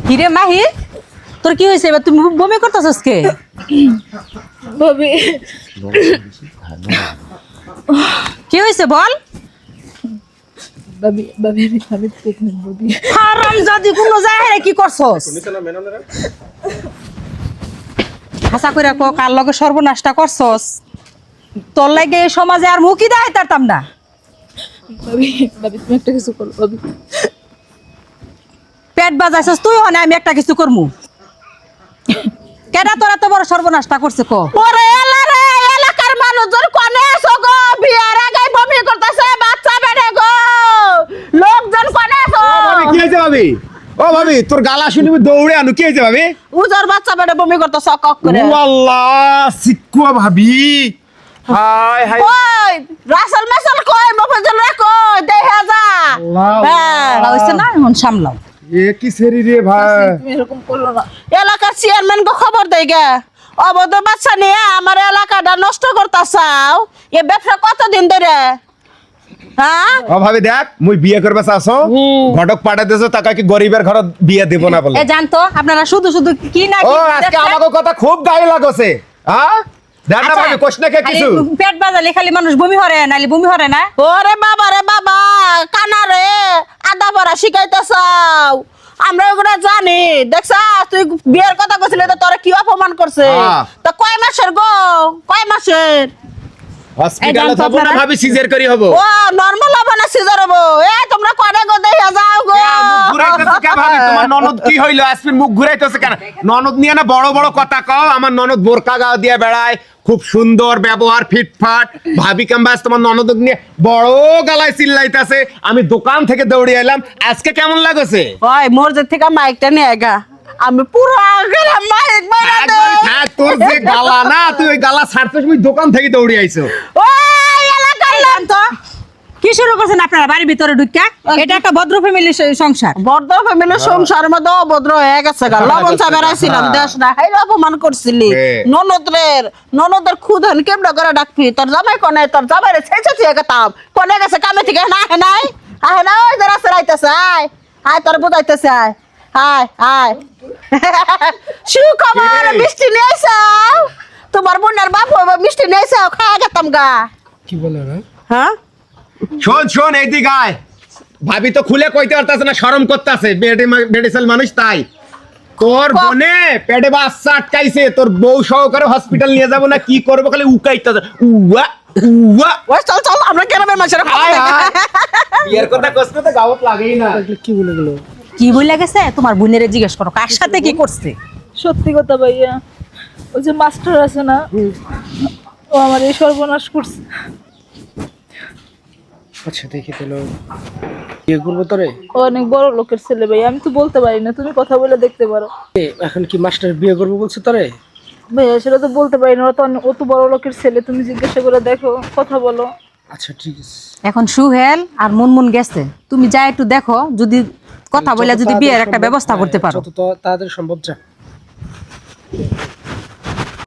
হিরে মাহি, তোর কি হয়েছে? এবার তুমি বমি করতেছস কে? ভাবি কি হয়েছে বল? ভাবি ভাবি আমি প্রেগন্যান্ট ভাবি। হারামজাদি কোন জায়গায় কি করছস? হাসা কইরা কো কার লগে সর্বনাশটা করছস? তোর লাগে এই সমাজে আর মুখই দেখাইতে পারতাম না। ভাবি ভাবি তুমি একটা কিছু করো ভাবি। পেট বাজাইছস তুই, হনে আমি একটা কিছু করমু। কেডা তোর এত বড় সর্বনাশটা করছে কো? ওরে এলারে এলাকার মানুষজন কোনে আছো গো? বিয়ার আগে বমি করতেছে বাচ্চা বেড়ে গো। লোকজন কোনে আছো? ভাবি কি হয়েছে ভাবি? ও ভাবি তোর গালা শুনি দৌড়ে আনু, কি হয়েছে ভাবি? উজার বাচ্চা বেড়ে বমি করতেছ কক করে। ও আল্লাহ সিকুয়া ভাবি, হাই হাই কই রাসেল মাসেল কই মফজল রে কই দেখা যা। আল্লাহ হ্যাঁ হইছে না, এখন সামলাও। এ কি সেরি রে ভাই। তুমি এরকম করলো না। এলাকার চেয়ারম্যান কো খবর দেই গে। অবৈধ বাচ্চা নিয়ে আমার এলাকাটা নষ্ট করতাছাও। এ ব্যবসা কতদিন ধরে? হ্যাঁ ও ভাবি দেখ, মুই বিয়ে করবে চাইছো, ঘটক পাঠা দিছো, টাকা কি গরিবের ঘর বিয়ে দেব না বলে। এ জানতো আপনারা শুধু শুধু কি না ও কি আজকে দেখছেন? আমাকে কথা খুব গায়ে লাগছে। হ্যাঁ দেখ না আচ্ছা, ভাবি, কোশ না কে খালি কিছু। পেট বাজালে খালি মানুষ বমি হরে, নালি বমি হরে না। ওরে বাবা রে বাবা, কানারে আদা পড়া শিখাইতেছাও। আমরা ওগুলা জানি। দেখছা তুই বিয়ের কথা কইছিলি তো তোরা কি অপমান করছে। হ্যাঁ। তো কয় মাসের গো? কয় মাসের? হসপিটালে জানতো থাকবো না আপনারা? ভাবি, সিজার করি হবো। ও নরমাল হবে না সিজার হবো? এ তোমরা কনে গো দেখা যাও গো। মুখ ঘুরাইতেছে কে ভাবি? তোমার ননদ কি হইলো? আসপিন মুখ ঘুরাইতেছে কেন? ননদ নিয়ে না বড় বড় কথা কও। আমার ননদ বোরকা গাও দিয়ে বেড়ায়, খুব সুন্দর ব্যবহার, ফিটফাট। ভাবি কাম্বাস তোমার ননদ নিয়ে বড় গলায় চিল্লাইতেছে। আমি দোকান থেকে দৌড়ে এলাম, আজকে কেমন লাগছে? ওই মসজিদ থেকে মাইকটা নিয়ে গা। আমি পুরো গেলাম মাইক বানাতে। একবার থাক, তোর যে গালা না, তুই ওই গালা ছাড়তে তুমি দোকান থেকে দৌড়ে আইছো। ওই এলাকার লোক জানতো কি শুরু করছেন আপনারা বাড়ির ভিতরে ঢুকা? এটা একটা ভদ্র ফ্যামিলির সংসার। বড় ফ্যামিলির সংসার মধ্যে অভদ্র হয়ে গেছে গা। লবণ চা বেড়াইছিলাম দেশ না, হাই অপমান করছিলি ননদের খুদন কেমন করে ডাকবি? তোর জামাই কনে? তোর জামাই রে ছেঁচে ছুঁয়ে গেতাম। কনে গেছে কামে থেকে? না হে নাই আহে না, ওই যে রাস্তা আইতেছে। আয় আয় তোর বুঝাইতেছে। আয় আয় আয় সুখবর, মিষ্টি নিয়ে আইসাও। তোমার বোনের বাপ হবে মিষ্টি নিয়ে আইসাও, খাওয়া গেতাম গা। কি বলে না? হ্যাঁ শোন শোন এইদিকে আয়। ভাবি তো খুলে কইতে পারতাছে না, শরম করতেছে, বেডিসেল মানুষ তাই। তোর বোনে পেটে বাচ্চা আটকাইছে, তোর বউ সহকারে হসপিটাল নিয়ে যাবো না কি করবো, খালি উকাইতেছে উয়া উয়া। ওই চল চল আমরা গ্রামের মানুষের আয় আয়। বিয়ের কথা কষ্ট তো গাওত লাগেই না। কি বলে গেল? কি বলে গেছে? তোমার বোনেরে জিজ্ঞেস করো কার সাথে কি করছে। সত্যি কথা ভাইয়া, ওই যে মাস্টার আছে না, ও আমার এই সর্বনাশ করছে। আচ্ছা দেখি তাহলে বিয়ে করবো তোরে। ও অনেক বড় লোকের ছেলে ভাই, আমি তো বলতে পারি না, তুমি কথা বলে দেখতে পারো। এখন কি মাস্টার বিয়ে করবো বলছে তোরে? ভাইয়া সেটা তো বলতে পারি না, ও তো বড় লোকের ছেলে, তুমি জিজ্ঞাসা করে দেখো, কথা বলো। আচ্ছা ঠিক আছে। এখন সুহেল আর মুনমুন গেছে, তুমি যা একটু দেখো, যদি কথা বলে যদি বিয়ের একটা ব্যবস্থা করতে পারো। যত তাড়াতাড়ি সম্ভব যা।